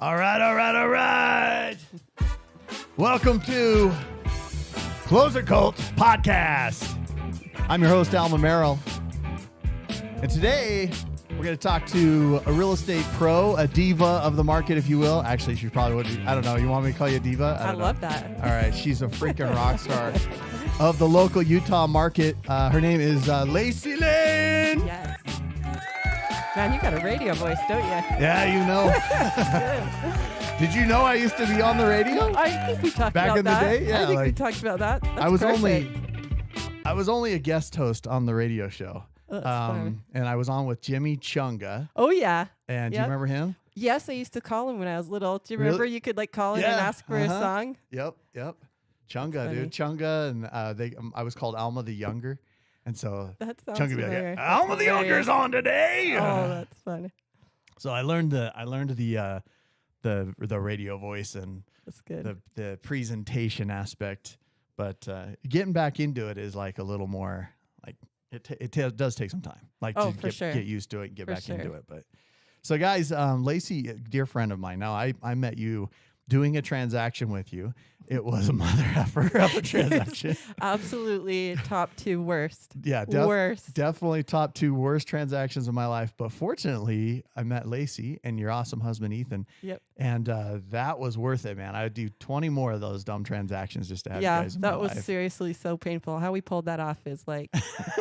All right. Welcome to Clozer Cult podcast. I'm your host, Alma Merrill. And today, we're going to talk to a real estate pro, a diva of the market, if you will. Actually, she probably would. I don't know. You want me to call you a diva? I love that. All right. She's a freaking rock star of the local Utah market. Her name is Lacey Lynn. Yes. Man, you got a radio voice, don't you? Yeah, you know. Did you know I used to be on the radio? I think we talked Back about in the that. day? Yeah, I think we like, talked about that. That's I was perfect. only a guest host on the radio show. That's funny. And I was on with Jimmy Chunga. Oh, yeah. And do you remember him? Yes, I used to call him when I was little. Do you remember you could like call in and ask for a song? Yep. Chunga, dude. Chunga. And I was called Alma the Younger. And so That sounds Chunga would be familiar. like, Alma the Younger's on today. Oh, that's funny. So I learned the radio voice and That's good. the presentation aspect. But getting back into it is like a little more like it does take some time, like to get used to it and get back into it. But so guys, Lacey, a dear friend of mine. Now I met you doing a transaction with you. It was a mother effer of a transaction. Absolutely top two worst. Yeah, worst. Definitely top two worst transactions of my life. But fortunately, I met Lacey and your awesome husband, Ethan. Yep. And that was worth it, man. I would do 20 more of those dumb transactions just to have you guys in my that was life. Seriously so painful. How we pulled that off is like,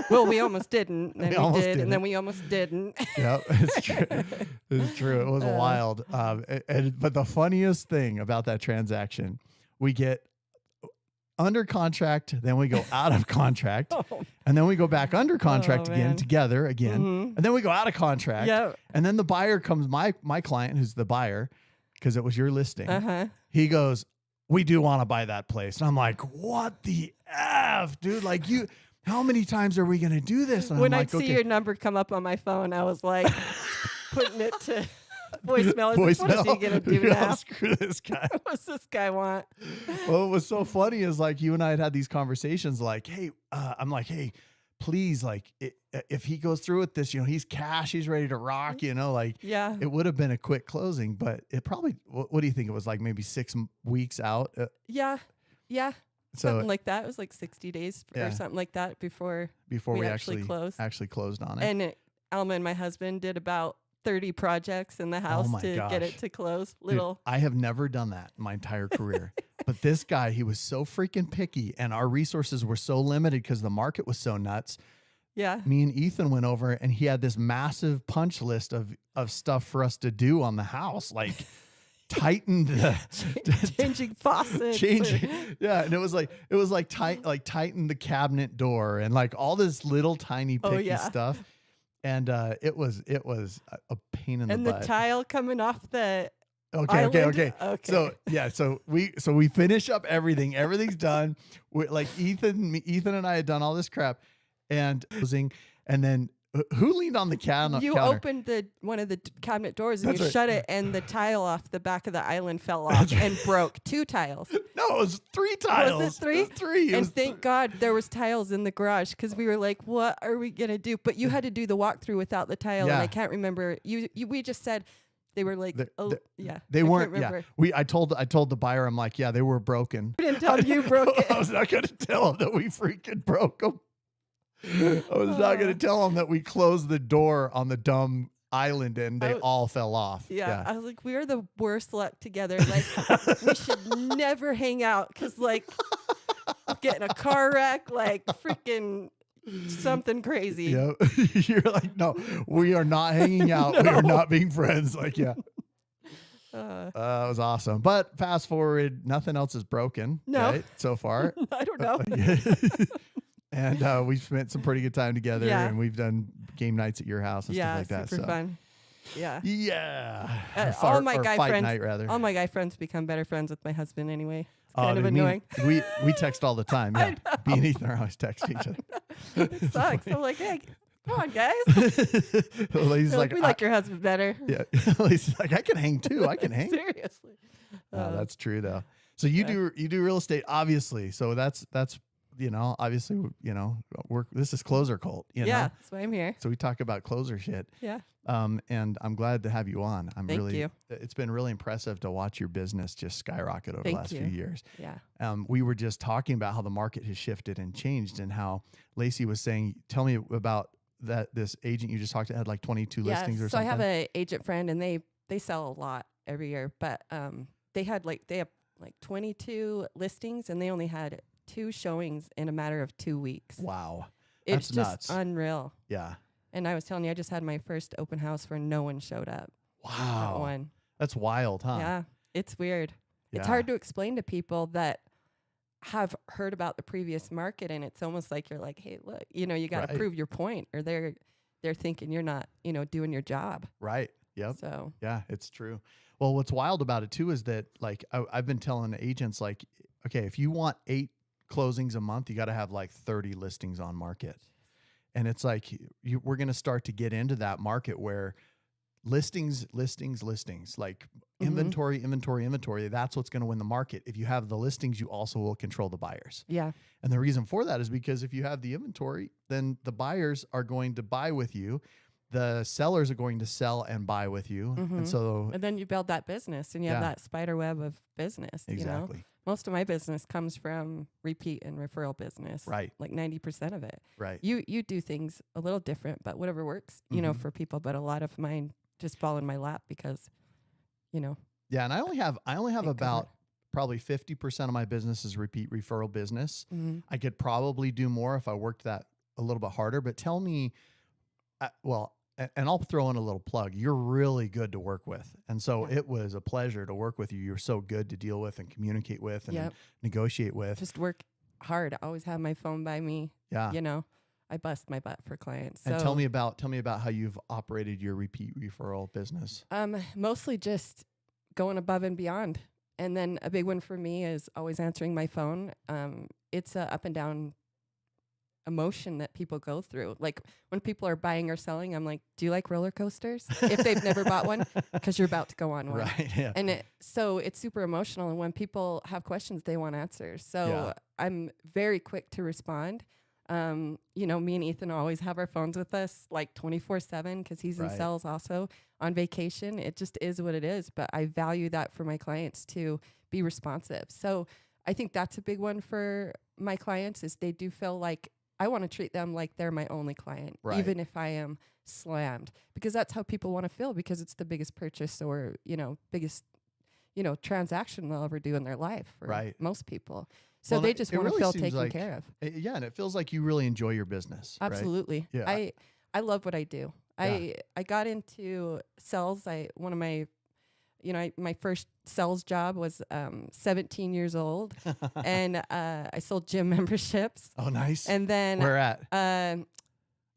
well, we almost didn't, and then we did, and then we almost didn't. Yep, it's true. It's true. It was wild. But the funniest thing about that transaction, we get under contract, then we go out of contract, and then we go back under contract again, together again, and then we go out of contract, and then the buyer comes, my client, who's the buyer, because it was your listing, he goes, we do want to buy that place. And I'm like, what the F, dude? Like, how many times are we going to do this? And when I'm I like, see your number come up on my phone, I was like, putting it to voicemail. What is he going to do now? Screw this guy. What's this guy want? Well, what was so funny is like you and I had these conversations like, hey, I'm like, hey, please, like if he goes through with this, he's cash, he's ready to rock, like it would have been a quick closing, but it probably, what do you think? It was like maybe 6 weeks out. Yeah. So something like that. It was like 60 days or something like that before we actually closed on it. And Alma and my husband did about 30 projects in the house get it to close. Dude, I have never done that in my entire career. But this guy, he was so freaking picky, and our resources were so limited because the market was so nuts. Yeah. Me and Ethan went over, and he had this massive punch list of stuff for us to do on the house, like tighten the changing faucets. Yeah, and it was like tighten the cabinet door and like all this little tiny picky stuff. And it was a pain in the butt. And the tile coming off the Okay. So we finish up everything. Everything's done. Like Ethan and I had done all this crap, and then who leaned on the counter? You opened one of the cabinet doors and shut it, and the tile off the back of the island fell off and broke 2 tiles. No, it was 3 tiles. Was it 3? It was 3. And thank God there was tiles in the garage, because we were like, what are we gonna do? But you had to do the walkthrough without the tile, and I can't remember. We just said. They were like, they weren't. Yeah, I told the buyer, I'm like, yeah, they were broken. I didn't tell him you broke it. I was not going to tell him that we freaking broke them. I was not going to tell him that we closed the door on the dumb island and they all fell off. Yeah, I was like, we are the worst luck together. Like, we should never hang out, because like, getting a car wreck, like freaking. Something crazy. Yeah. You're like, no, we are not hanging out. We are not being friends. Like, yeah. It was awesome. But fast forward, nothing else is broken. Right, so far. I don't know. And we've spent some pretty good time together, and we've done game nights at your house and stuff like that. Super fun. Yeah. Yeah. All my guy friends, night, rather. All my guy friends become better friends with my husband anyway. It's kind of annoying. We text all the time. Yeah. Me and Ethan are always texting each other. It sucks. I'm like, hey, come on, guys. He's like, we like your husband better. Yeah. He's like, I can hang too. I can hang. Seriously. That's true though. So you do real estate, obviously. So that's obviously, this is Clozer Cult, Yeah, that's why I'm here. So we talk about closer shit. Yeah. And I'm glad to have you on. Thank you. It's been really impressive to watch your business just skyrocket over the last few years. Yeah. We were just talking about how the market has shifted and changed, and how Lacey was saying, tell me about this agent you just talked to had like 22 listings or so something. I have an agent friend, and they sell a lot every year, but they have like 22 listings, and they only had 2 showings in a matter of 2 weeks. Wow. It's That's just nuts. Unreal. Yeah. And I was telling you, I just had my first open house where no one showed up. Wow. Not one. That's wild, huh? Yeah. It's weird. Yeah. It's hard to explain to people that have heard about the previous market, and it's almost like you're like, hey, look, you got to prove your point, or they're thinking you're not, doing your job. Right. Yep. So yeah, it's true. Well, what's wild about it too is that, like, I've been telling agents, like, okay, if you want 8 closings a month, you got to have like 30 listings on market. And it's like, we're going to start to get into that market where listings, like inventory. That's what's going to win the market. If you have the listings, you also will control the buyers. Yeah. And the reason for that is because if you have the inventory, then the buyers are going to buy with you. The sellers are going to sell and buy with you. And then you build that business, and you have that spider web of business. Exactly. Most of my business comes from repeat and referral business. Right. Like 90% of it. Right. You do things a little different, but whatever works, for people. But a lot of mine just fall in my lap because, Yeah, and I only have about probably 50% of my business is repeat referral business. Mm-hmm. I could probably do more if I worked that a little bit harder. But tell me, and I'll throw in a little plug. You're really good to work with. And so it was a pleasure to work with you. You're so good to deal with and communicate with and negotiate with. Just work hard. I always have my phone by me. Yeah. I bust my butt for clients. And tell me about how you've operated your repeat referral business. Mostly just going above and beyond. And then a big one for me is always answering my phone. It's a up and down emotion that people go through. Like when people are buying or selling, I'm like, do you like roller coasters? If they've never bought one, because you're about to go on one. Right. Yeah. And so it's super emotional. And when people have questions, they want answers. So I'm very quick to respond. Me and Ethan always have our phones with us like 24/7 because he's in sales also on vacation. It just is what it is. But I value that for my clients to be responsive. So I think that's a big one for my clients is they do feel like I want to treat them like they're my only client, even if I am slammed, because that's how people want to feel, because it's the biggest purchase or, biggest, transaction they'll ever do in their life for most people. So they just want to feel taken care of. Yeah. And it feels like you really enjoy your business. Absolutely. Right? Yeah. I love what I do. I got into sales. One of my my first sales job was 17 years old, and I sold gym memberships. Oh, nice. And then where at?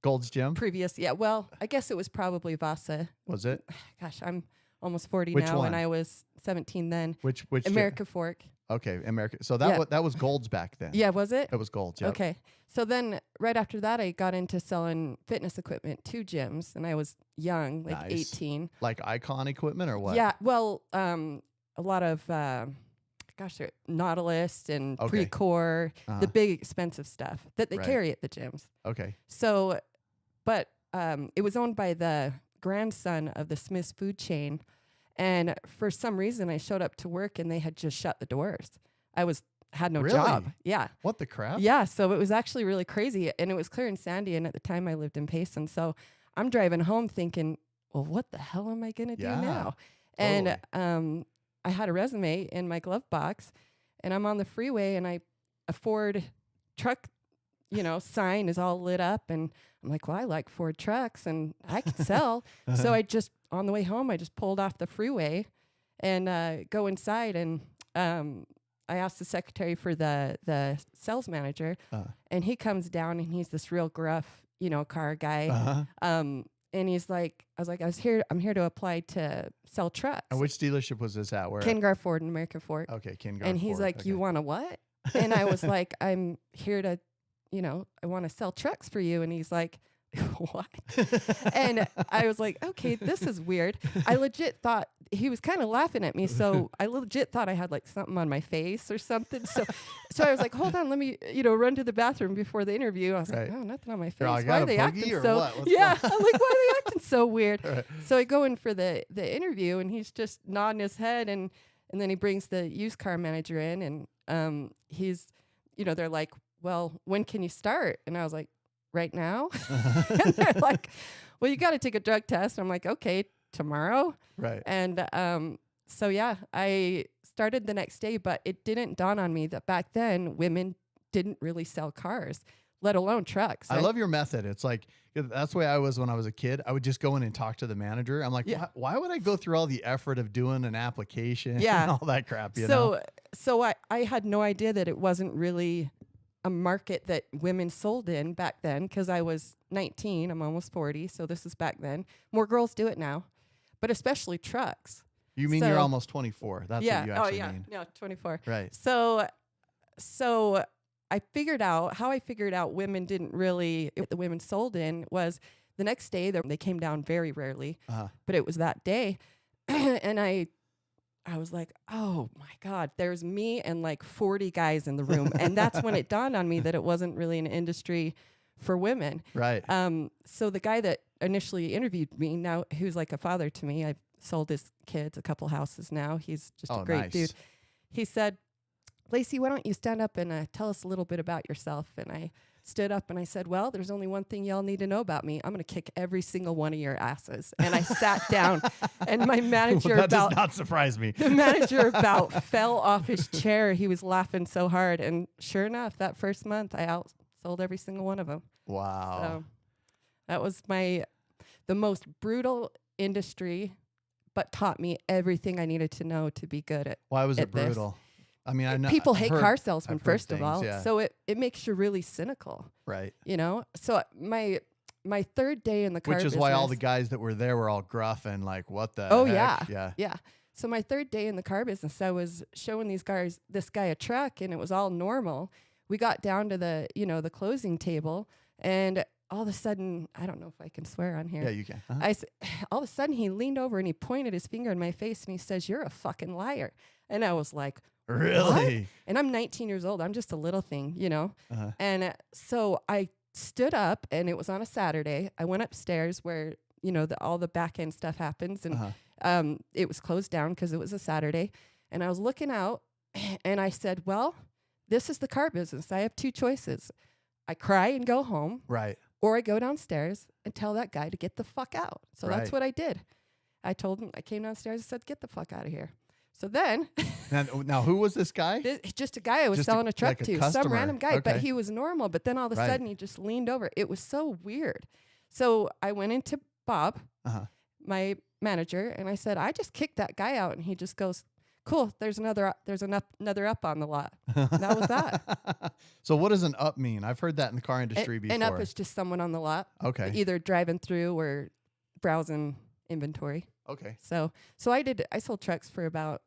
Gold's Gym? Previous, yeah. Well, I guess it was probably Vasa. Was it? Gosh, I'm almost 40 Which now, one? and I was 17 then. Which America Fork. Okay, America. So that was Gold's back then. Yeah, was it? It was Gold's. Yep. Okay. So then right after that, I got into selling fitness equipment to gyms, and I was young, like 18. Like Icon equipment or what? Yeah. Well, a lot of, Nautilus and Precor, the big expensive stuff that they carry at the gyms. Okay. So, but it was owned by the grandson of the Smith's food chain. And for some reason, I showed up to work and they had just shut the doors. Had no job. Yeah. What the crap? Yeah. So it was actually really crazy. And it was clear and sandy. And at the time I lived in Payson. So I'm driving home thinking, well, what the hell am I going to do now? Totally. And I had a resume in my glove box, and I'm on the freeway, and a Ford truck, sign is all lit up. And I'm like, well, I like Ford trucks and I can sell. So on the way home, I just pulled off the freeway and go inside. And I asked the secretary for the sales manager, and he comes down, and he's this real gruff, car guy. And he's like, I'm here to apply to sell trucks. And which dealership was this at? Where? Kengar Ford in America Fork. Okay, Kengar And he's Ford. like, you want to what? And I was like, I'm here to, I want to sell trucks for you. And he's like, what? And I was like, okay, this is weird. I legit thought he was kind of laughing at me. So I legit thought I had like something on my face or something. So I was like, hold on, let me, run to the bathroom before the interview. I was like, oh, nothing on my face. Why are they acting so, yeah. I'm like, why are they acting so weird? Right. So I go in for the interview and he's just nodding his head. And then he brings the used car manager in and he's, they're like, well, when can you start? And I was like, right now? And they're like, well, you got to take a drug test. I'm like, okay, tomorrow. Right. And so, yeah, I started the next day, but it didn't dawn on me that back then women didn't really sell cars, let alone trucks. I love your method. It's like, that's the way I was when I was a kid. I would just go in and talk to the manager. I'm like, why would I go through all the effort of doing an application and all that crap? You know? So I had no idea that it wasn't really a market that women sold in back then, because I was 19, I'm almost 40, so this is back then. More girls do it now, but especially trucks. You mean you're almost 24? That's what you actually mean. Yeah, 24. Right. So I figured out women didn't really, the women sold in was the next day. They came down very rarely, but it was that day, and I was like, oh my God, there's me and like 40 guys in the room. And that's when it dawned on me that it wasn't really an industry for women. Right. So the guy that initially interviewed me, now who's like a father to me, I've sold his kids a couple houses now. He's just a great dude. He said, Lacey, why don't you stand up and tell us a little bit about yourself? And I stood up and I said, well, there's only one thing y'all need to know about me. I'm going to kick every single one of your asses. And I sat down and my manager that does not surprise me. The manager about fell off his chair. He was laughing so hard. And sure enough, that first month I outsold every single one of them. Wow. So that was the most brutal industry, but taught me everything I needed to know to be good at. Why was it brutal? This. I mean, I know people hate car salesmen, first of all. Yeah. So it makes you really cynical. Right. So my third day in the car business. Which is why all the guys that were there were all gruff and like, what the heck? Yeah. So my third day in the car business, I was showing this guy a truck, and it was all normal. We got down to the closing table, and all of a sudden, I don't know if I can swear on here. Yeah, you can. All of a sudden, he leaned over and he pointed his finger in my face and he says, "You're a fucking liar." And I was like, really? What? And I'm 19 years old. I'm just a little thing, And so I stood up, and it was on a Saturday. I went upstairs where, all the back end stuff happens. And it was closed down because it was a Saturday. And I was looking out, and I said, well, this is the car business. I have two choices. I cry and go home. Right. Or I go downstairs and tell that guy to get the fuck out. So that's what I did. I told him, I came downstairs and said, get the fuck out of here. So then. now, who was this guy? Just a guy I was selling a truck to. Some random guy. Okay. But he was normal. But then all of a sudden he just leaned over. It was so weird. So I went into Bob, my manager, and I said, I just kicked that guy out. And he just goes, cool, there's another up on the lot. And that was that. So what does an up mean? I've heard that in the car industry before. An up is just someone on the lot. Okay. Either driving through or browsing inventory. Okay. So I sold trucks for about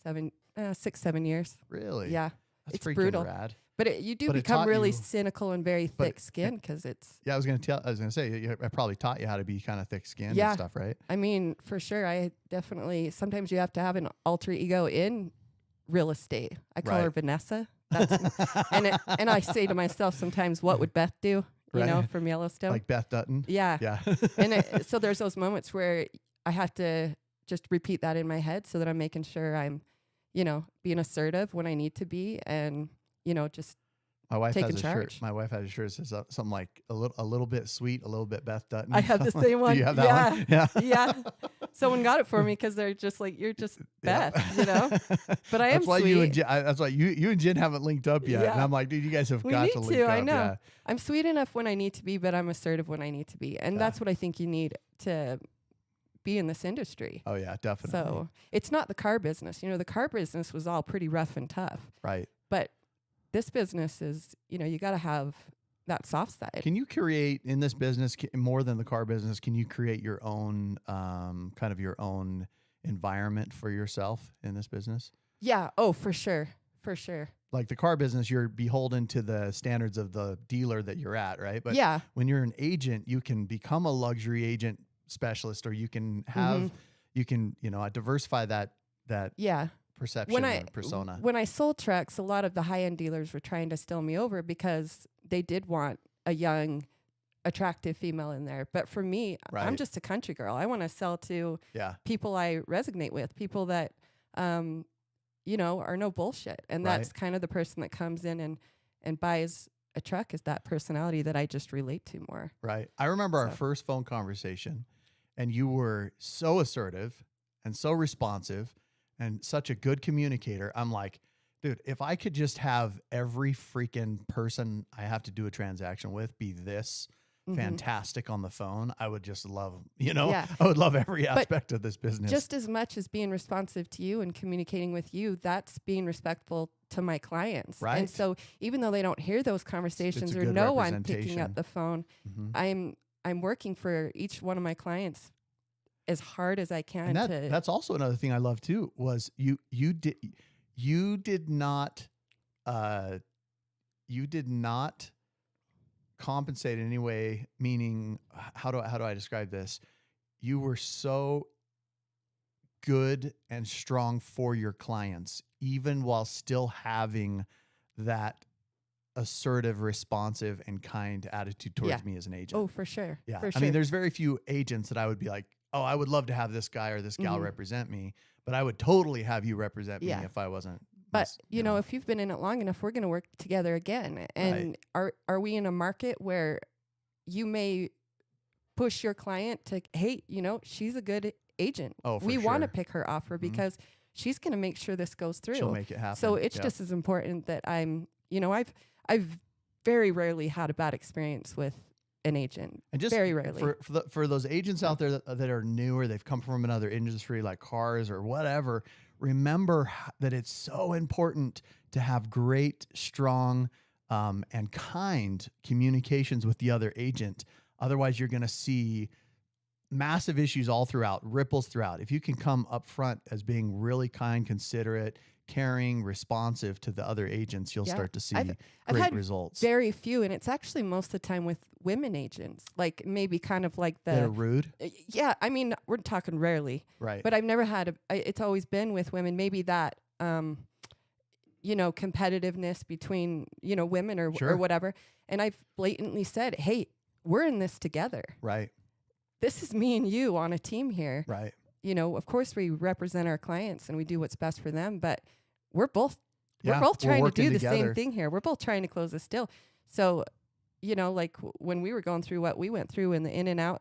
6-7 years. Really? Yeah. That's it's brutal. Rad. But you do become really cynical and very thick-skinned because it's. Yeah, I was gonna say I probably taught you how to be kind of thick-skinned and stuff, right? I mean, for sure. I definitely. Sometimes you have to have an alter ego in real estate. I call her Vanessa. And I say to myself sometimes, what would Beth do? You know, from Yellowstone. Like Beth Dutton. Yeah. Yeah. And so there's those moments where I have to just repeat that in my head so that I'm making sure I'm, being assertive when I need to be, and just my wife taking has a charge. shirt. My wife has a shirt that says something like a little bit sweet, a little bit Beth Dutton. I have the same one. Do you have that one? Yeah. Yeah. Someone got it for me because they're just like, you're just Beth, But I am sweet. That's why you and Jen haven't linked up yet. Yeah. And I'm like, dude, you guys have got to link up. I know. Yeah. I'm sweet enough when I need to be, but I'm assertive when I need to be. And that's what I think you need to be in this industry. Oh, yeah, definitely. So it's not the car business. The car business was all pretty rough and tough. Right. But this business is, you got to have that soft side. Can you create in this business more than the car business? Can you create your own kind of your own environment for yourself in this business? Yeah. Oh, for sure. For sure. like the car business, you're beholden to the standards of the dealer that you're at, right? But Yeah. when you're an agent, you can become a luxury agent specialist, or you can have, you can, diversify that Yeah. perception or persona. When I sold trucks, a lot of the high-end dealers were trying to steal me over because they did want a young, attractive female in there. But for me, I'm just a country girl. I want to sell to people I resonate with, people that, are no bullshit. And that's kind of the person that comes in and buys a truck, is that personality that I just relate to more. Right. I remember our first phone conversation, and you were so assertive and so responsive and such a good communicator. I'm like, dude, if I could just have every freaking person I have to do a transaction with be this fantastic on the phone, I would just love, I would love every aspect of this business. Just as much as being responsive to you and communicating with you, that's being respectful to my clients. Right. And so even though they don't hear those conversations or know I'm picking up the phone, I'm working for each one of my clients as hard as I can. And that's also another thing I love too, was you did not compensate in any way, meaning how do I describe this? You were so good and strong for your clients, even while still having that assertive, responsive, and kind attitude towards me as an agent. Oh, for sure. Yeah. For I mean, there's very few agents that I would be like, oh, I would love to have this guy or this gal represent me, but I would totally have you represent me if I wasn't. But, if you've been in it long enough, we're going to work together again. And are we in a market where you may push your client to, hey, she's a good agent. Oh, for we sure. want to pick her offer because she's going to make sure this goes through. She'll make it happen. So it's just as important that I've very rarely had a bad experience with an agent. And just very rarely. For those agents out there that are newer, they've come from another industry like cars or whatever, remember that it's so important to have great, strong, and kind communications with the other agent. Otherwise, you're going to see massive issues all throughout, ripples throughout. If you can come up front as being really kind, considerate, caring, responsive to the other agents, you'll start to see I've had results. Very few, and it's actually most of the time with women agents, like maybe kind of like that are rude. Yeah, I mean, we're talking rarely, right? But I've never had it's always been with women. Maybe that competitiveness between women or whatever. And I've blatantly said, hey, we're in this together. Right. This is me and you on a team here. Right. Of course we represent our clients and we do what's best for them, but we're both trying to do the same thing here. We're both trying to close this deal. So, like when we were going through what we went through in the in and out,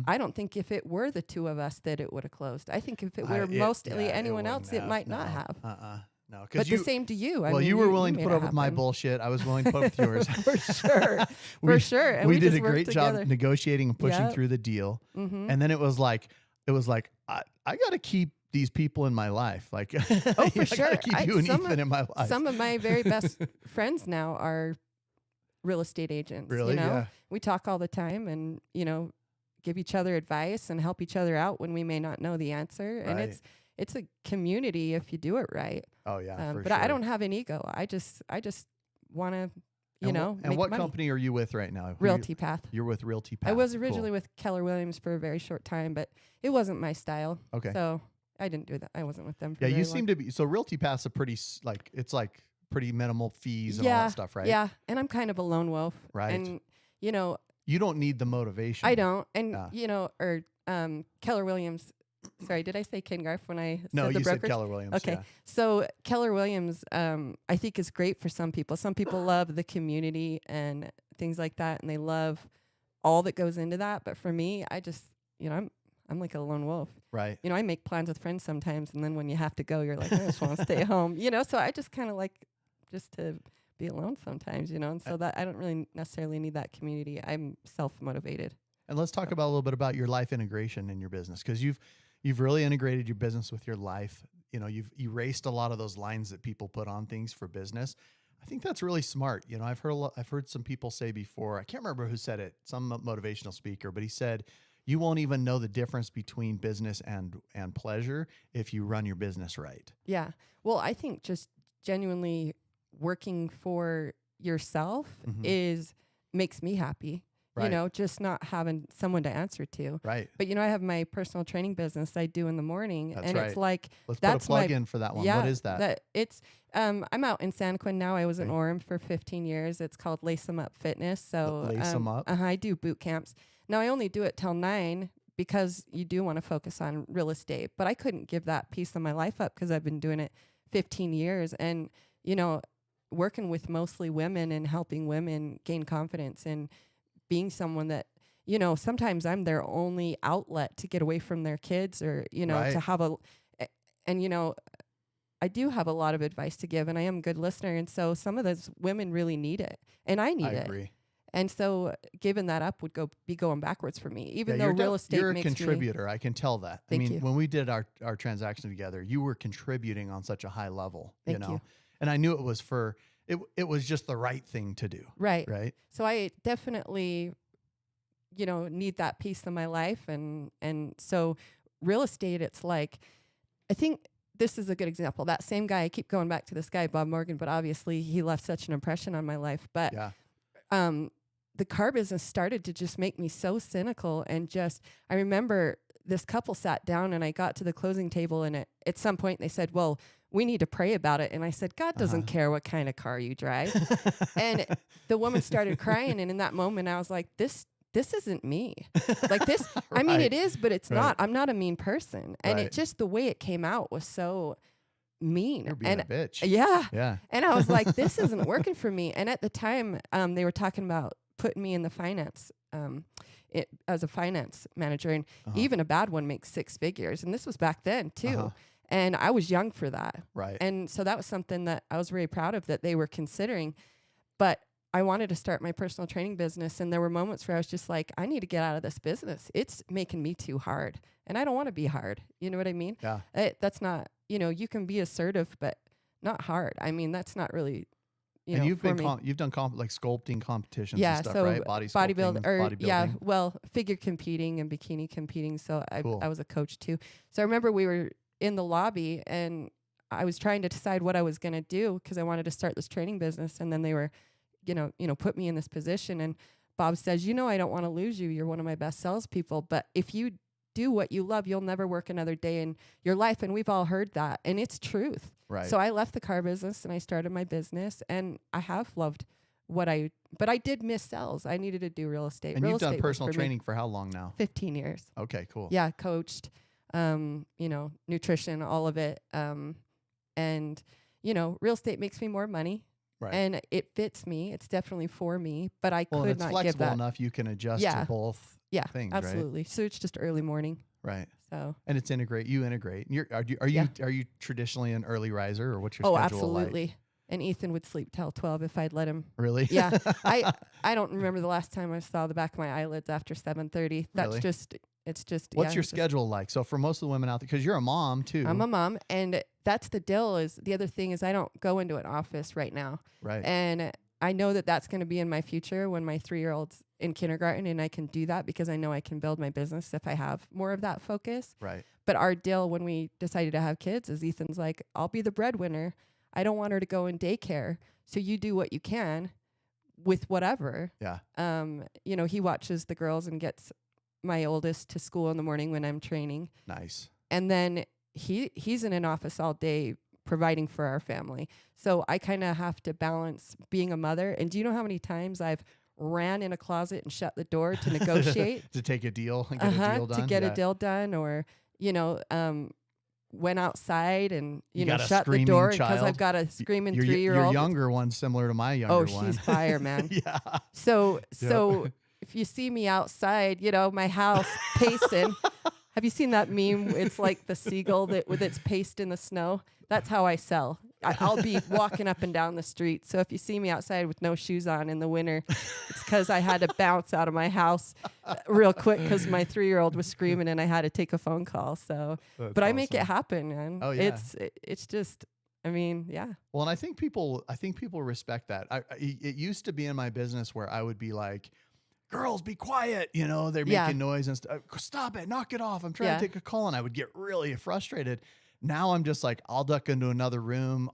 I don't think if it were the two of us that it would have closed. I think if it were mostly anyone else, it might not have. No, but the same to you. Well, you were willing to put up with my bullshit. I was willing to put up with yours. For sure. For sure. And we did a great job negotiating and pushing through the deal. And then it was like, I got to keep these people in my life. Like, for sure. I got to keep you and Ethan in my life. Some of my very best friends now are real estate agents. Really? Yeah. We talk all the time and, give each other advice and help each other out when we may not know the answer. And it's a community if you do it right. Oh yeah, but I don't have an ego. I just want to, And what company are you with right now? Realty Path. You're with Realty Path. I was originally with Keller Williams for a very short time, but it wasn't my style. Okay. So I didn't do that. I wasn't with them. You seem to be. So Realty Path's a pretty pretty minimal fees and all that stuff, right? Yeah. And I'm kind of a lone wolf. Right. And you don't need the motivation. I don't. And Keller Williams. Sorry, did I say Ken Garf when I said the brokerage? No, you said Keller Williams. Okay. Yeah. So Keller Williams, I think is great for some people. Some people love the community and things like that, and they love all that goes into that. But for me, I just, I'm like a lone wolf. Right. I make plans with friends sometimes, and then when you have to go, you're like, I just want to stay home. So I just kind of like just to be alone sometimes, and so that I don't really necessarily need that community. I'm self-motivated. And let's talk about a little bit about your life integration in your business, because you've really integrated your business with your life. You've erased a lot of those lines that people put on things for business. I think that's really smart. I've heard some people say before, I can't remember who said it, some motivational speaker, but he said, you won't even know the difference between business and pleasure if you run your business right. Yeah. Well, I think just genuinely working for yourself Mm-hmm. makes me happy. Right. You know, just not having someone to answer to. Right. But, you know, I have my personal training business I do in the morning. That's and right. it's like, Let's that's put a plug in for that one. Yeah, What is that? It's, I'm out in San Quinn now. I was in Okay. Orem for 15 years. It's called Lace 'em Up Fitness. So Lace 'em up. I do boot camps. Now I only do it till 9 because you do want to focus on real estate, but I couldn't give that piece of my life up because I've been doing it 15 years. And, you know, working with mostly women and helping women gain confidence and being someone that, you know, sometimes I'm their only outlet to get away from their kids or, you know, Right. to have and, you know, I do have a lot of advice to give and I am a good listener. And so some of those women really need it and I need I it. agree. And so giving that up would be going backwards for me, even Yeah, though real estate you're a makes contributor. I can tell that. Thank I mean, you. when we did our transaction together, you were contributing on such a high level, Thank you know, you. and I knew it was it was just the right thing to do. Right. Right. So I definitely, you know, need that piece of my life. And so real estate, it's like, I think this is a good example. That same guy, I keep going back to this guy, Bob Morgan, but obviously he left such an impression on my life. But Yeah. The car business started to just make me so cynical. And just, I remember this couple sat down and I got to the closing table and at some point they said, well, we need to pray about it. And I said, God doesn't care what kind of car you drive. And the woman started crying. And in that moment, I was like, this isn't me. Like this, I mean, it is, but it's not. I'm not a mean person. And it just, the way it came out was so mean. You're being a bitch. Yeah. Yeah. And I was like, this isn't working for me. And at the time, they were talking about putting me in the finance, as a finance manager. And even a bad one makes 6 figures. And this was back then too. And I was young for that. Right. And so that was something that I was very proud of that they were considering. But I wanted to start my personal training business. And there were moments where I was just like, I need to get out of this business. It's making me too hard. And I don't want to be hard. You know what I mean? Yeah. That's not, you know, you can be assertive, but not hard. I mean, that's not really, and you've been you've done like sculpting competitions and stuff, so right? Bodybuilding. Well, figure competing and bikini competing. So Cool. I was a coach too. So I remember we were in the lobby and I was trying to decide what I was going to do because I wanted to start this training business. And then they were, you know, put me in this position. And Bob says, you know, I don't want to lose you. You're one of my best salespeople. But if you do what you love, you'll never work another day in your life. And we've all heard that. And it's truth. Right. So I left the car business and I started my business. And I have loved but I did miss sales. I needed to do real estate. And real you've done estate personal training for how long now? 15 years. Okay, cool. Yeah, coached, you know, nutrition, all of it. And, you know, real estate makes me more money. Right. And it fits me. It's definitely for me, but I could it's not flexible give that enough you can adjust to both things, absolutely. Right? So it's just early morning. Right. So and it's you integrate. Are you traditionally an early riser or what's your schedule absolutely. like? And Ethan would sleep till 12 if I'd let him. Really? Yeah. I don't remember the last time I saw the back of my eyelids after 7:30. That's Really? It's just What's your schedule like? So for most of the women out there, because you're a mom too. I'm a mom, and that's the deal. Is the other thing is I don't go into an office right now. Right. And I know that that's going to be in my future when my 3-year-old's in kindergarten, and I can do that because I know I can build my business if I have more of that focus. Right. But our deal when we decided to have kids is Ethan's like, I'll be the breadwinner. I don't want her to go in daycare. So you do what you can with whatever. Yeah. You know, he watches the girls and gets my oldest to school in the morning when I'm training. Nice. And then he's in an office all day providing for our family. So I kind of have to balance being a mother. And do you know how many times I've ran in a closet and shut the door to negotiate? To take a deal and get a deal done? To get a deal done, or, you know, went outside and, you know, shut the door because I've got a screaming 3-year-old. Your younger one's similar to my younger one. Oh, she's fire, man. Yeah. So if you see me outside, you know, my house pacing. Have you seen that meme? It's like the seagull with its paste in the snow. That's how I sell. I'll be walking up and down the street. So if you see me outside with no shoes on in the winter, it's because I had to bounce out of my house real quick because my 3-year-old was screaming and I had to take a phone call. So, That's but I awesome. make it happen, man. Oh yeah. It's just, I mean, yeah. Well, and I think people respect that. It used to be in my business where I would be like, girls, be quiet. You know, they're making noise and stuff. Stop it. Knock it off. I'm trying to take a call. And I would get really frustrated. now I'm just like, I'll duck into another room.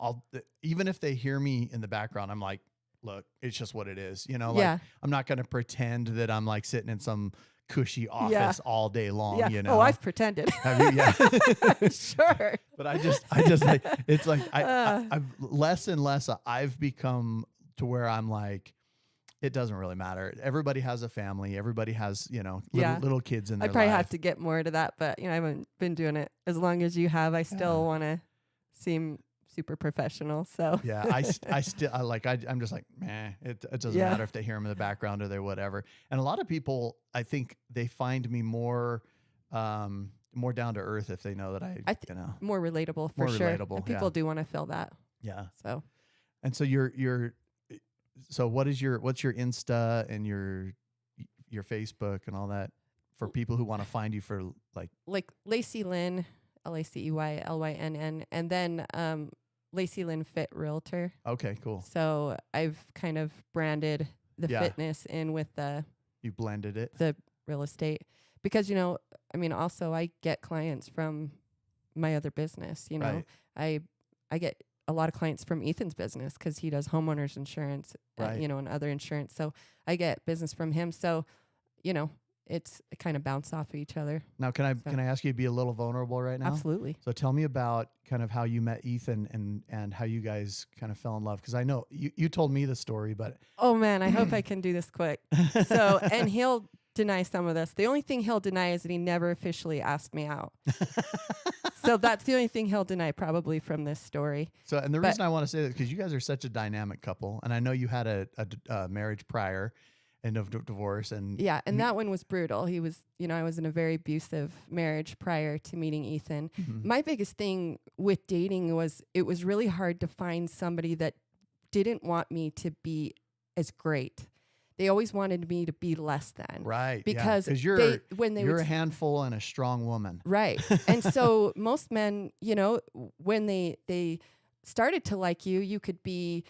Even if they hear me in the background, I'm like, look, it's just what it is. You know, like Yeah. I'm not going to pretend that I'm like sitting in some cushy office all day long, Yeah. you know? Oh, I've pretended. Have you? Yeah. Sure. But I just like, it's like, I've less and less, I've become to where I'm like, it doesn't really matter. Everybody has a family. Everybody has, you know, little kids in their I probably life. have to get more to that, but you know, I haven't been doing it as long as you have. I still want to seem super professional. So yeah, I'm just like, man, it doesn't matter if they hear them in the background or they're whatever. And a lot of people, I think they find me more down to earth if they know that you know, more relatable for sure. And people do want to feel that. Yeah. So, and so so what's your Insta and your Facebook and all that for people who want to find you for like Lacey Lynn, LACEYLYNN, and then Lacey Lynn Fit Realtor. Okay, cool. So I've kind of branded the fitness in with you blended it, the real estate, because, you know, I mean, also I get clients from my other business, you know, I get a lot of clients from Ethan's business because he does homeowners insurance, you know, and other insurance. So I get business from him. So, you know, it kind of bounce off of each other. Now, can I ask you to be a little vulnerable right now? Absolutely. So tell me about kind of how you met Ethan and how you guys kind of fell in love. Cause I know you told me the story, but. Oh man, I hope I can do this quick. So, and he'll deny some of this. The only thing he'll deny is that he never officially asked me out. So that's the only thing he'll deny probably from this story. So, and the reason I want to say that, because you guys are such a dynamic couple, and I know you had a marriage prior and of divorce, and that one was brutal. He was, you know, I was in a very abusive marriage prior to meeting Ethan. Mm-hmm. My biggest thing with dating was it was really hard to find somebody that didn't want me to be as great. They always wanted me to be less than. Right. Because you're a handful and a strong woman. Right. And so most men, you know, when they started to like you, you could be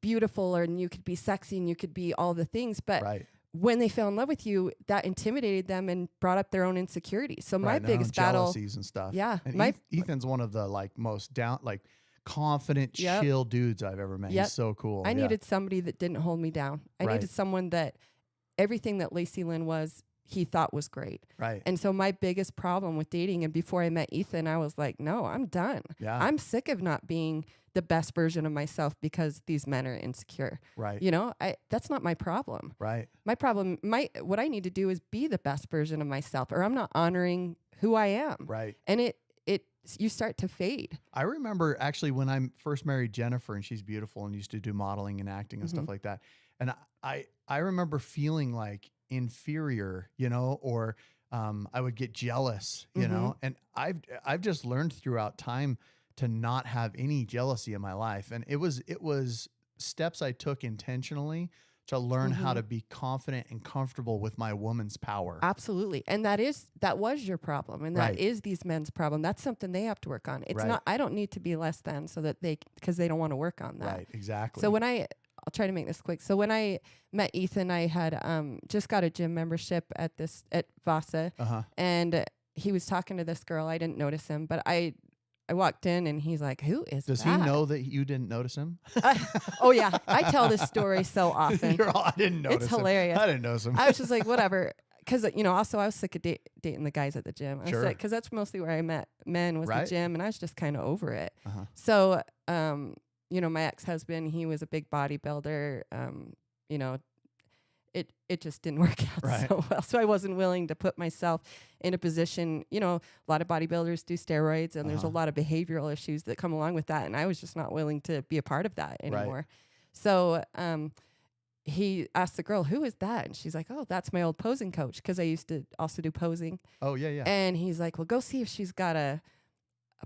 beautiful and you could be sexy and you could be all the things. But when they fell in love with you, that intimidated them and brought up their own insecurities. So my biggest battle, jealousies and stuff. Yeah. And Ethan's one of the most confident, chill dudes I've ever met. He's so cool. I needed somebody that didn't hold me down. I needed someone that everything that Lacey Lynn was, he thought was great. Right. And so my biggest problem with dating, and before I met Ethan, I was like, no, I'm done. Yeah. I'm sick of not being the best version of myself because these men are insecure. Right. You know, that's not my problem. Right. My problem, what I need to do is be the best version of myself, or I'm not honoring who I am. Right. And you start to fade. I remember actually when I first married Jennifer, and she's beautiful and used to do modeling and acting and stuff like that. And I remember feeling like inferior, you know, or I would get jealous, you know, and I've just learned throughout time to not have any jealousy in my life. And it was steps I took intentionally to learn how to be confident and comfortable with my woman's power. Absolutely. And that was your problem. And that is these men's problem. That's something they have to work on. It's not, I don't need to be less than because they don't want to work on that. Right. Exactly. So I'll try to make this quick. So when I met Ethan, I had just got a gym membership at Vasa, and he was talking to this girl. I didn't notice him, but I walked in and he's like, "Who is that?" Does he know that you didn't notice him? Oh yeah, I tell this story so often. I didn't notice. It's hilarious. I didn't notice him. I was just like, whatever. Because, you know, also I was sick of dating the guys at the gym. I was like, because that's mostly where I met men was the gym, and I was just kind of over it. So, you know, my ex-husband, he was a big bodybuilder. You know, it just didn't work out so well. So I wasn't willing to put myself in a position, you know, a lot of bodybuilders do steroids, and there's a lot of behavioral issues that come along with that. And I was just not willing to be a part of that anymore. So, he asked the girl, "Who is that?" And she's like, "Oh, that's my old posing coach," because I used to also do posing. Oh, yeah, yeah. And he's like, "Well, go see if she's got a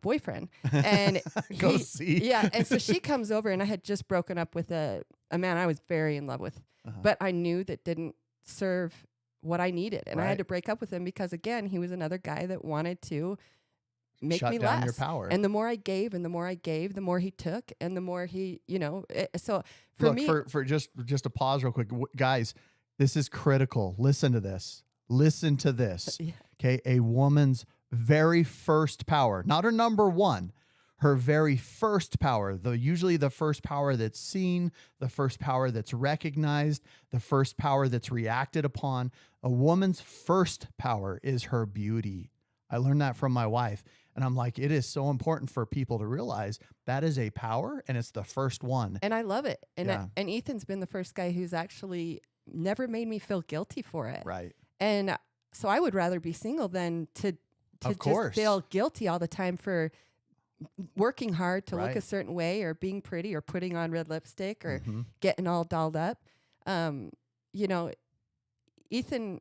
boyfriend." And go see. Yeah. And so she comes over, and I had just broken up with a man I was very in love with, but I knew that didn't serve what I needed. And I had to break up with him because, again, he was another guy that wanted to make shut me down less. Your power. And the more I gave and the more I gave, the more he took, and the more he, you know, so for me, for just to pause real quick, guys, this is critical. Listen to this. Okay. A woman's very first power, not her number one, her very first power, usually the first power that's seen, the first power that's recognized, the first power that's reacted upon. A woman's first power is her beauty. I learned that from my wife. And I'm like, it is so important for people to realize that is a power and it's the first one. And I love it. And and Ethan's been the first guy who's actually never made me feel guilty for it. Right. And so I would rather be single than to just feel guilty all the time for working hard to look a certain way or being pretty or putting on red lipstick or getting all dolled up. You know, Ethan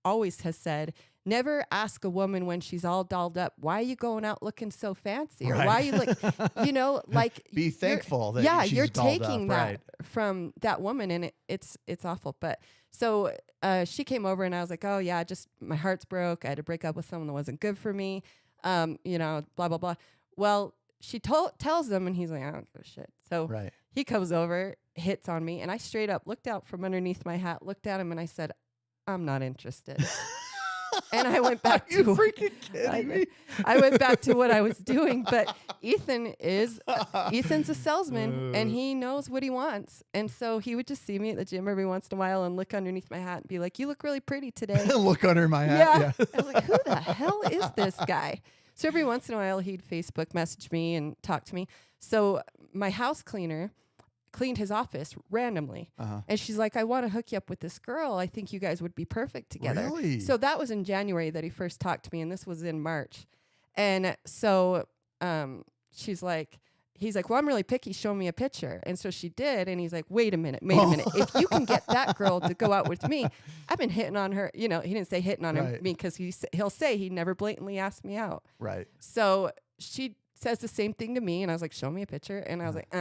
always has said, never ask a woman when she's all dolled up, why are you going out looking so fancy? Or why are you you know, like be thankful that she's you're dolled taking up, that from that woman, and it's awful. But so she came over and I was like, oh yeah, just my heart's broke. I had to break up with someone that wasn't good for me. You know, blah, blah, blah. Well, she tells him and he's like, I don't give a shit. So he comes over, hits on me, and I straight up looked out from underneath my hat, looked at him, and I said, I'm not interested. And I went back to freaking kidding me. I went back to what I was doing, but Ethan's a salesman and he knows what he wants. And so he would just see me at the gym every once in a while and look underneath my hat and be like, you look really pretty today. Look under my hat. Yeah. I was like, who the hell is this guy? So every once in a while he'd Facebook message me and talk to me. So my house cleaner cleaned his office randomly. And she's like, I want to hook you up with this girl. I think you guys would be perfect together. Really? So that was in January that he first talked to me, and this was in March. And so he's like, well, I'm really picky. Show me a picture. And so she did. And he's like, wait a minute. If you can get that girl to go out with me, I've been hitting on her. You know, he didn't say hitting on me because he'll say he never blatantly asked me out. Right. So she says the same thing to me. And I was like, show me a picture. And I was like,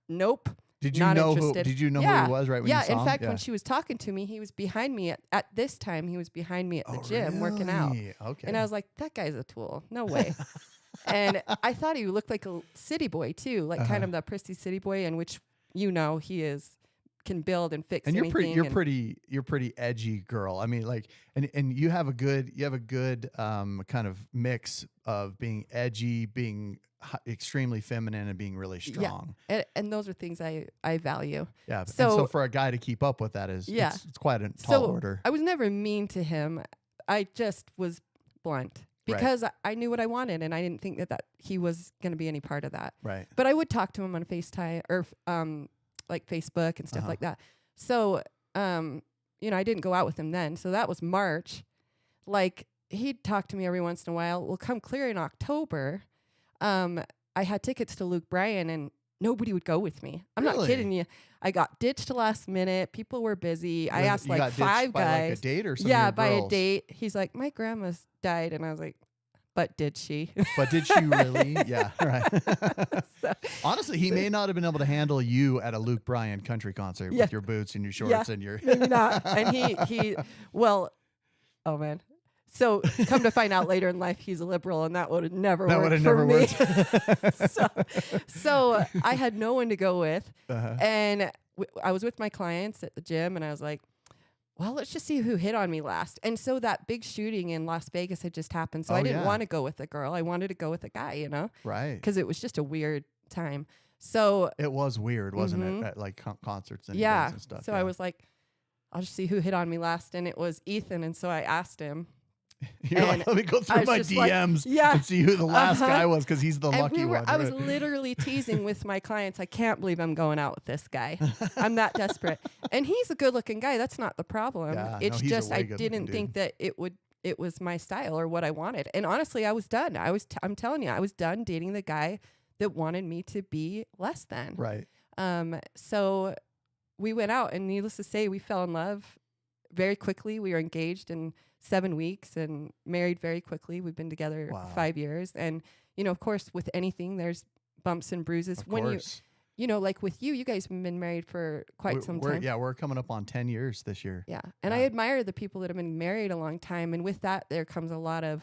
nope. Did you know who he was right when you saw him? In fact, when she was talking to me, he was behind me at this time. He was behind me at the gym working out. Okay. And I was like, that guy's a tool. No way. And I thought he looked like a city boy too, like kind of the prissy city boy, in which he can build and fix. And anything. You're pretty edgy girl. I mean, like, and you have a good kind of mix of being edgy, being extremely feminine, and being really strong. Yeah. And those are things I value. Yeah. So for a guy to keep up with that it's quite a tall order. I was never mean to him. I just was blunt because I knew what I wanted, and I didn't think that he was going to be any part of that. Right. But I would talk to him on FaceTime or like Facebook and stuff like that. So, I didn't go out with him then. So that was March. Like, he'd talk to me every once in a while. Well, come clear in October, I had tickets to Luke Bryan and nobody would go with me. I'm not kidding you. I got ditched last minute. People were busy. I asked like 5 guys. By like a date or something? Yeah, by a date. He's like, my grandma's died. And I was like, but did she? But did she really? Yeah, right. Honestly, he may not have been able to handle you at a Luke Bryan country concert with your boots and your shorts and your... Maybe not. And oh man. So come to find out later in life, he's a liberal, and that would have never worked. So I had no one to go with, and I was with my clients at the gym, and I was like, well, let's just see who hit on me last. And so that big shooting in Las Vegas had just happened. So I didn't want to go with a girl. I wanted to go with a guy, Right. Because it was just a weird time. So it was weird, wasn't it? At like concerts and events and stuff. So I was like, I'll just see who hit on me last. And it was Ethan. And so I asked him. You're like, let me go through my DMs and see who the last guy was, because he's the lucky one. I was literally teasing with my clients. I can't believe I'm going out with this guy. I'm that desperate. And he's a good looking guy. That's not the problem. It's just I didn't think that it was my style or what I wanted. And honestly, I was done. I'm telling you, I was done dating the guy that wanted me to be less than. Right. So we went out, and needless to say, we fell in love very quickly. We were engaged in 7 weeks and married very quickly. We've been together 5 years. And, of course, with anything, there's bumps and bruises. Of course. Like with you guys have been married for quite some time. Yeah, we're coming up on 10 years this year. Yeah. And I admire the people that have been married a long time. And with that, there comes a lot of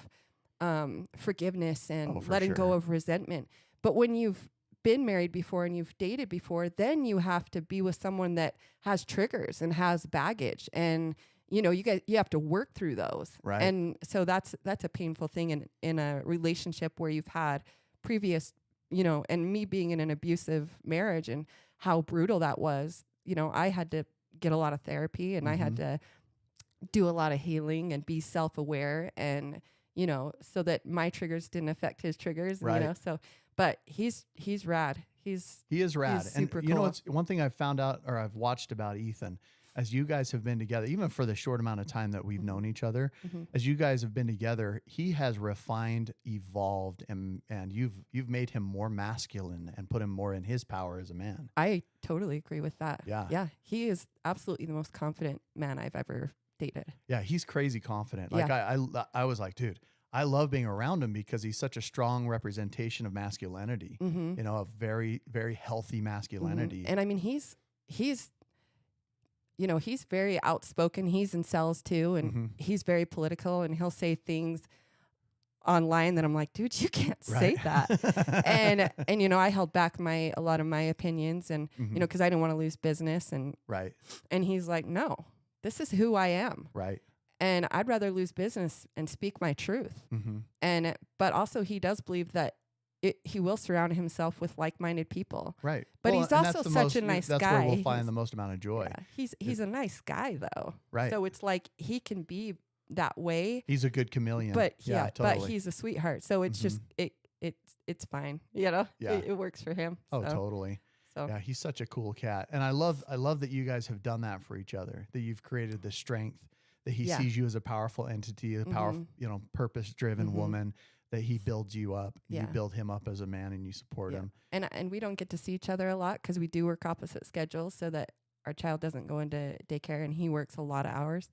forgiveness and letting go of resentment. But when you've been married before and you've dated before, then you have to be with someone that has triggers and has baggage. And you have to work through those. Right. And so that's a painful thing in a relationship where you've had previous, and me being in an abusive marriage and how brutal that was, I had to get a lot of therapy and I had to do a lot of healing and be self-aware and, so that my triggers didn't affect his triggers, Right. But he's rad. He is rad. He's And super you know, cool. it's one thing I've found out, or I've watched about Ethan, as you guys have been together, even for the short amount of time that we've known each other, as you guys have been together, he has refined, evolved, and you've made him more masculine and put him more in his power as a man. I totally agree with that. Yeah. Yeah. He is absolutely the most confident man I've ever dated. Yeah, he's crazy confident. Like I was like, dude, I love being around him because he's such a strong representation of masculinity. A very, very healthy masculinity. And I mean, he's very outspoken. He's in sales too, and he's very political, and he'll say things online that I'm like, dude, you can't say that. and I held back a lot of my opinions, and because I didn't want to lose business, and and he's like, no, this is who I am. Right. And I'd rather lose business and speak my truth. But also he does believe that he will surround himself with like-minded people. Right. But he's also such a nice guy. That's where we'll find the most amount of joy. Yeah, he's a nice guy though. Right. So it's like he can be that way. He's a good chameleon. But totally. but he's a sweetheart. So it's just it's fine. Yeah. It works for him. Oh, so. totally. So yeah, he's such a cool cat. And I love that you guys have done that for each other, that you've created the strength, that he sees you as a powerful entity, a powerful, purpose-driven woman, that he builds you up. You build him up as a man and you support him. And we don't get to see each other a lot because we do work opposite schedules so that our child doesn't go into daycare and he works a lot of hours.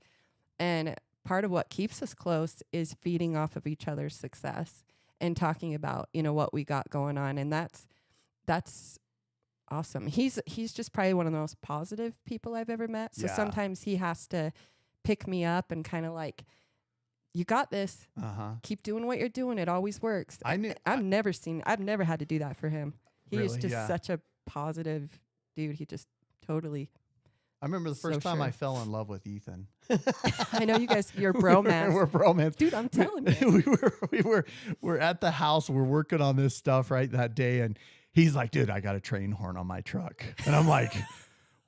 And part of what keeps us close is feeding off of each other's success and talking about, what we got going on. And that's awesome. He's just probably one of the most positive people I've ever met. So sometimes he has to pick me up and kind of like, you got this. Keep doing what you're doing. It always works. I've never had to do that for him. He is just such a positive dude. He just totally. I remember the first time I fell in love with Ethan. I know you guys, you're bromance. We're bromance. Dude, I'm telling you. we're at the house. We're working on this stuff right that day. And he's like, dude, I got a train horn on my truck. And I'm like,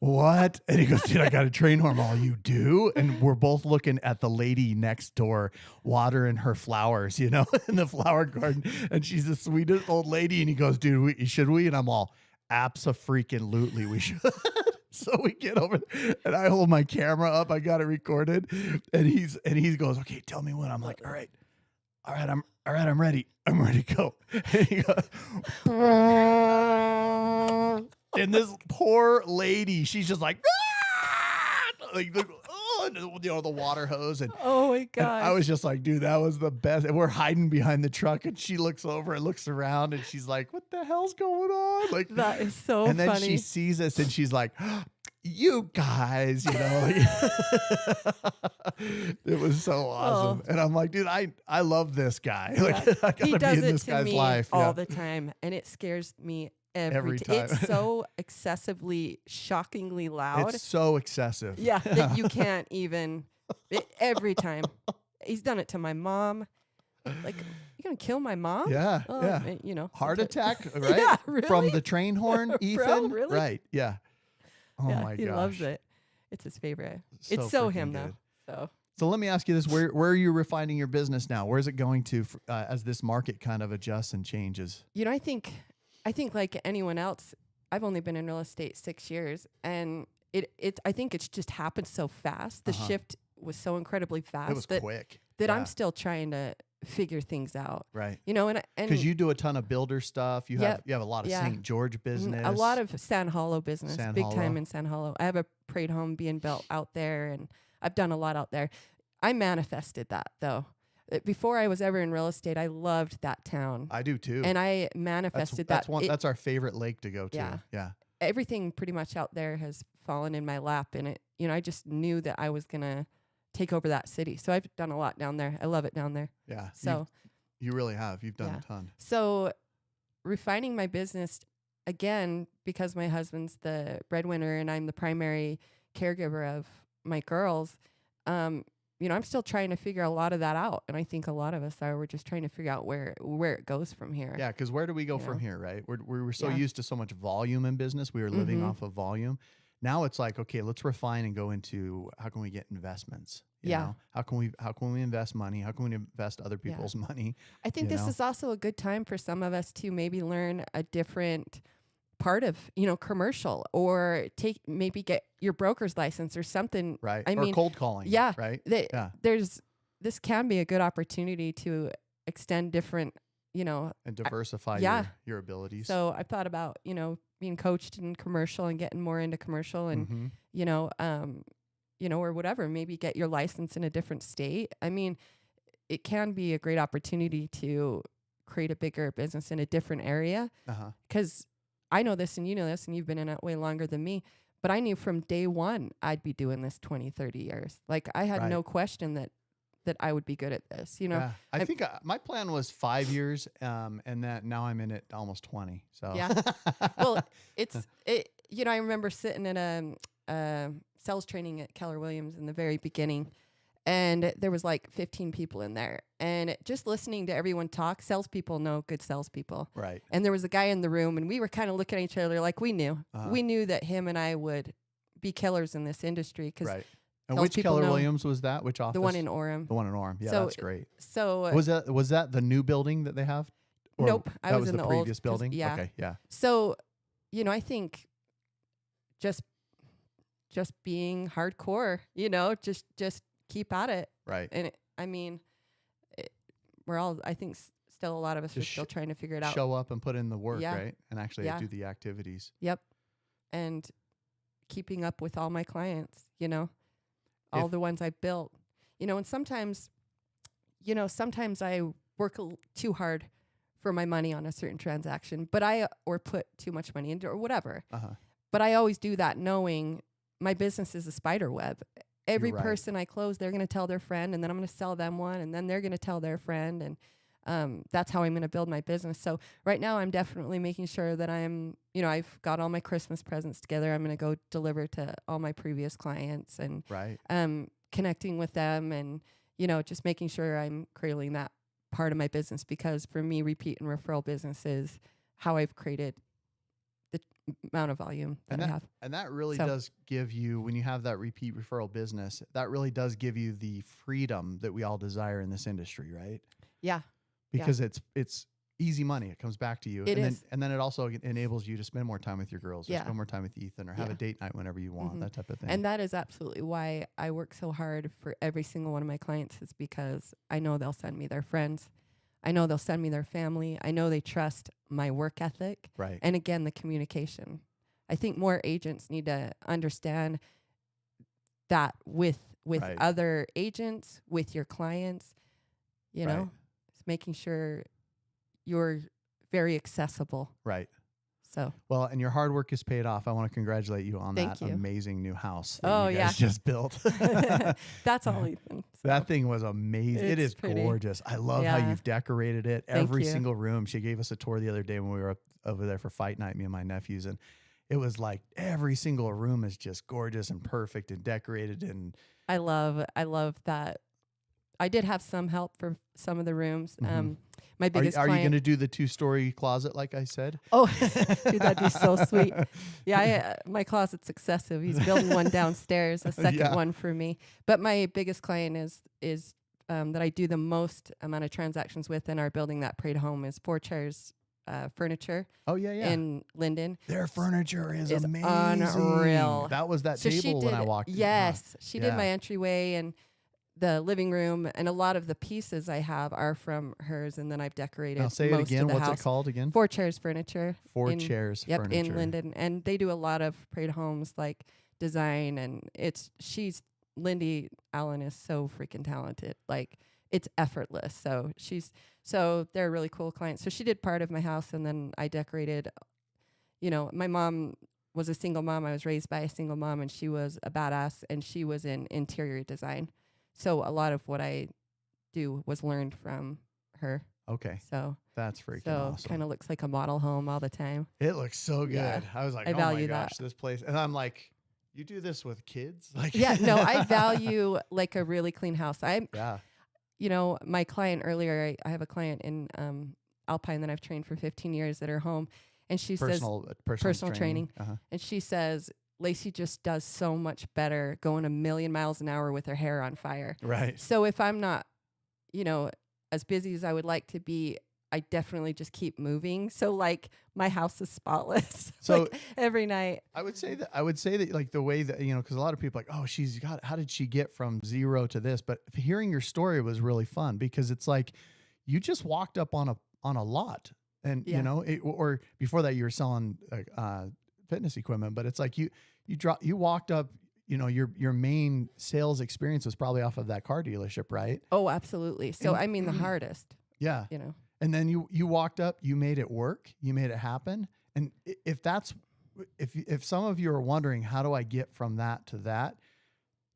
what? And he goes, dude, I got a train horn. All you do? And we're both looking at the lady next door watering her flowers, in the flower garden. And she's the sweetest old lady. And he goes, dude, should we? And I'm all, abso-freaking-lutely, we should. So we get over and I hold my camera up. I got it recorded. And he goes, okay, tell me when. I'm like, all right, I'm ready. I'm ready to go. And he goes, and this poor lady, she's just like, like the water hose. And oh my God. I was just like, dude, that was the best. And we're hiding behind the truck and she looks over and looks around and she's like, what the hell's going on? Like, that is so funny. And then she sees us and she's like, you guys, it was so awesome. And I'm like, dude, I love this guy. Like, I he gotta does be in it this to guy's me life all the time. And it scares me every time. It's so excessively, shockingly loud. It's so excessive. Yeah, that you can't even, every time. He's done it to my mom. Like, you gonna kill my mom? Yeah, Heart attack, right? Yeah, really? From the train horn, Ethan? Bro, really? Right, yeah. Oh my gosh. He loves it. It's his favorite. So it's so freaking him good. though. So let me ask you this: Where are you refining your business now? Where is it going to as this market kind of adjusts and changes? I think like anyone else, I've only been in real estate 6 years, and I think it's just happened so fast. The shift was so incredibly fast. It was quick. That I'm still trying to figure things out. Right. And because you do a ton of builder stuff. You have a lot of St. George business. A lot of San Hollow business. Big Hollow. Time in San Hollow. I have a parade home being built out there, and I've done a lot out there. I manifested that though. Before I was ever in real estate, I loved that town. I do too. And I manifested that. That's our favorite lake to go to. Yeah. Everything pretty much out there has fallen in my lap, and I just knew that I was gonna take over that city. So I've done a lot down there. I love it down there. Yeah. So you really have. You've done a ton. So refining my business again, because my husband's the breadwinner and I'm the primary caregiver of my girls. I'm still trying to figure a lot of that out. And I think a lot of us are, we're just trying to figure out where it goes from here. Yeah. Cause where do we go from here? Right. We were so used to so much volume in business. We were living off of volume. Now it's like, okay, let's refine and go into how can we get investments? You know? How can we invest money? How can we invest other people's money? I think this is also a good time for some of us to maybe learn a different part of, commercial, or maybe get your broker's license or something. Right. I mean, cold calling. Yeah. Right. This can be a good opportunity to extend different, and diversify your abilities. So I've thought about, being coached in commercial and getting more into commercial and, or whatever, maybe get your license in a different state. I mean, it can be a great opportunity to create a bigger business in a different area. Because I know this and you know this, and you've been in it way longer than me, but I knew from day one I'd be doing this 20, 30 years. Like I had no question that I would be good at this, Yeah. I think my plan was 5 years, and that now I'm in it almost 20. So yeah. Well, I remember sitting in a sales training at Keller Williams in the very beginning, and there was like 15 people in there, and just listening to everyone talk. Salespeople know good salespeople, right? And there was a guy in the room, and we were kind of looking at each other like we knew that him and I would be killers in this industry. Because And which Keller Williams was that? Which office? The one in Orem. The one in Orem. Yeah, that's great. So was that the new building that they have? Or nope, I was in the previous old building. Yeah. Okay, yeah. So, I think just being hardcore, just keep at it. Right. And we're all, I think, still a lot of us are still trying to figure it out. Show up and put in the work, right? And actually do the activities. Yep. And keeping up with all my clients, all the ones I built, and sometimes I work too hard for my money on a certain transaction, or put too much money into or whatever. But I always do that knowing my business is a spider web. Every person I close, they're going to tell their friend, and then I'm going to sell them one, and then they're going to tell their friend. And that's how I'm going to build my business. So right now I'm definitely making sure that I've got all my Christmas presents together. I'm going to go deliver to all my previous clients and connecting with them and, just making sure I'm cradling that part of my business, because for me, repeat and referral business is how I've created the amount of volume that I have. And that really does give you, when you have that repeat referral business, that really does give you the freedom that we all desire in this industry, right? Yeah. Because it's easy money. It comes back to you. And then it also enables you to spend more time with your girls, or spend more time with Ethan, or have a date night whenever you want, that type of thing. And that is absolutely why I work so hard for every single one of my clients, is because I know they'll send me their friends. I know they'll send me their family. I know they trust my work ethic. Right. And again, the communication. I think more agents need to understand that with other agents, with your clients, it's making sure you're very accessible. Right. So well, and your hard work is paid off. I want to congratulate you on that amazing new house that you guys just built. That's all Ethan. So. That thing was amazing. It is pretty gorgeous. I love how you've decorated it. Every single room. She gave us a tour the other day when we were up over there for fight night, me and my nephews, and it was like every single room is just gorgeous and perfect and decorated. And I love that. I did have some help for some of the rooms. My biggest Are you client, going to do the 2-story closet like I said? Oh, dude, that'd be so sweet. Yeah, my closet's excessive. He's building one downstairs, a second one for me. But my biggest client is that I do the most amount of transactions with in our building that Parade Home is 4 Chairs Furniture. Oh, yeah. In Linden. Their furniture is amazing. Unreal. That was that table when I walked in. Yes, she did my entryway and the living room, and a lot of the pieces I have are from hers, and then I've decorated. Now say most it again. Of the What's house. it called again? 4 Chairs Furniture. 4 Chairs Furniture. Yep, in Linden, and they do a lot of Parade Homes like design, and Lindy Allen is so freaking talented. Like it's effortless. So they're a really cool client. So she did part of my house, and then I decorated. My mom was a single mom. I was raised by a single mom, and she was a badass, and she was in interior design. So a lot of what I do was learned from her. Okay. So that's freaking awesome. Kind of looks like a model home all the time. It looks so good. Yeah. I was like, I oh value my gosh, that. this place. And I'm like, You do this with kids? Yeah, no, I value like a really clean house. Yeah. You know, my client earlier, I have a client in Alpine that I've trained for 15 years at her home. And she says, personal training. And she says, Lacey just does so much better going a million miles an hour with her hair on fire. Right. So if I'm not, you know, as busy as I would like to be, I definitely just keep moving. So like my house is spotless. So like every night. I would say that like the way that, you know, because a lot of people are like, oh, how did she get from 0 to this? But hearing your story was really fun because it's like you just walked up on a lot. And, you know, or before that you were selling fitness equipment, but it's like you walked up, you know, your main sales experience was probably off of that car dealership, right? Oh, absolutely. So, I mean, the hardest. Yeah. You know, and then you walked up, you made it work, you made it happen. And if some of you are wondering, how do I get from that to that?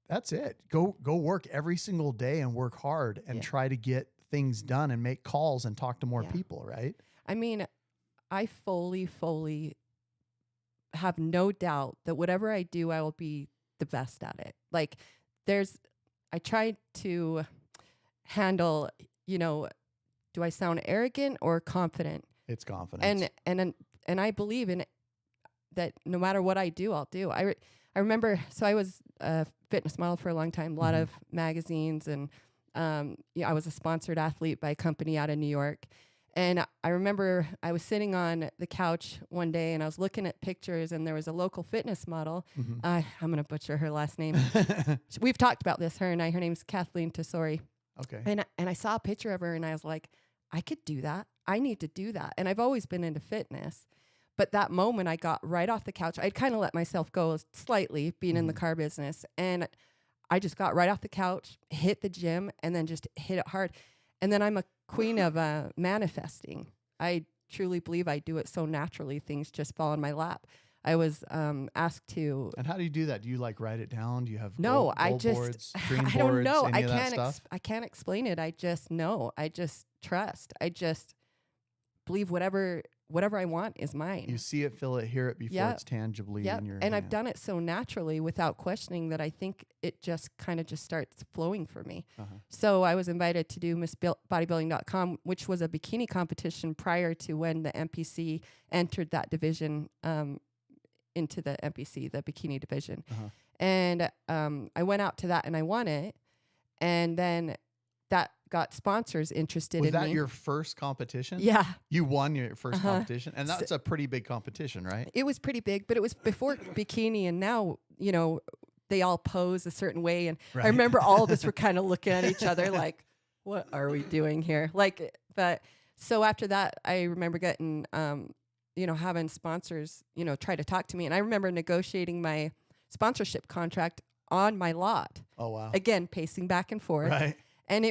That's it. Go work every single day and work hard and try to get things done and make calls and talk to more people, right? I mean, I fully have no doubt that whatever I do, I will be the best at it. Like I try to handle, you know, do I sound arrogant or confident? It's confidence. And I believe in it, that no matter what I do, I'll do. I remember, so I was a fitness model for a long time, a lot of magazines, and I was a sponsored athlete by a company out of New York. And I remember I was sitting on the couch one day and I was looking at pictures and there was a local fitness model. I'm going to butcher her last name. We've talked about this, her and I. Her name's Kathleen Tesori. Okay. And I saw a picture of her and I was like, I could do that. I need to do that. And I've always been into fitness. But that moment I got right off the couch. I'd kind of let myself go slightly being in the car business. And I just got right off the couch, hit the gym, and then just hit it hard. And then I'm a queen of manifesting. I truly believe I do it so naturally. Things just fall in my lap. I was asked to. And how do you do that? Do you like write it down? Do you have goal boards, dream I don't know. any of that stuff? I can't explain it. I just know. I just trust. I just believe whatever I want is mine. You see it, feel it, hear it before it's tangibly in your hand. I've done it so naturally without questioning that I think it just kind of just starts flowing for me. So I was invited to do MissBodybuilding.com, which was a bikini competition prior to when the MPC entered that division into the MPC, the bikini division. And I went out to that and I won it. And then that got sponsors interested in me. Was that your first competition? Yeah. You won your first competition? And that's a pretty big competition, right? It was pretty big, but it was before bikini, and now, you know, they all pose a certain way. And I remember all of us were kind of looking at each other like, what are we doing here? Like, but so after that, I remember getting, you know, having sponsors, you know, try to talk to me. And I remember negotiating my sponsorship contract on my lot. Oh, wow. Again, pacing back and forth. Right. And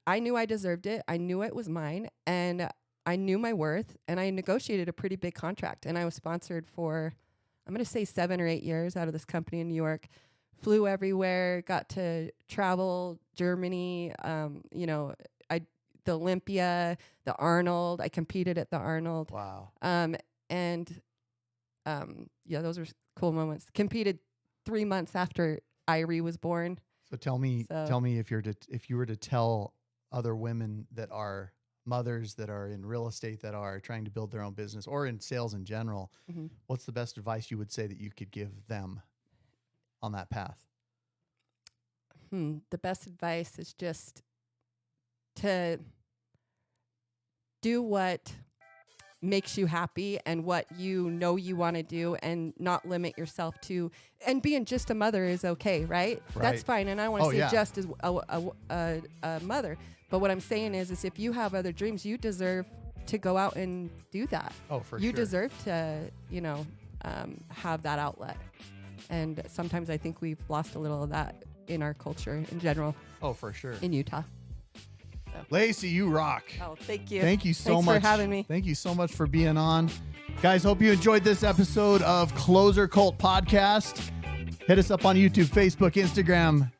I knew I deserved it. I knew it was mine, and I knew my worth, and I negotiated a pretty big contract. And I was sponsored for, I'm going to say 7 or 8 years out of this company in New York. Flew everywhere, got to travel Germany, you know, the Olympia, the Arnold. I competed at the Arnold. Wow. Yeah, those were cool moments. Competed 3 months after Irie was born. So tell me if you were to tell other women that are mothers, that are in real estate, that are trying to build their own business, or in sales in general, what's the best advice you would say that you could give them on that path? The best advice is just to do what makes you happy and what you know you want to do, and not limit yourself to, and being just a mother is okay, right? That's fine. And I want to say just as a mother, but what I'm saying is if you have other dreams, you deserve to go out and do that. Oh, for sure. You deserve to, you know, have that outlet. And sometimes I think we've lost a little of that in our culture in general. Oh, for sure. In Utah. Lacey, you rock. Oh, thank you. Thank you so much. Thanks for having me. Thank you so much for being on. Guys, hope you enjoyed this episode of Clozer Cult Podcast. Hit us up on YouTube, Facebook, Instagram.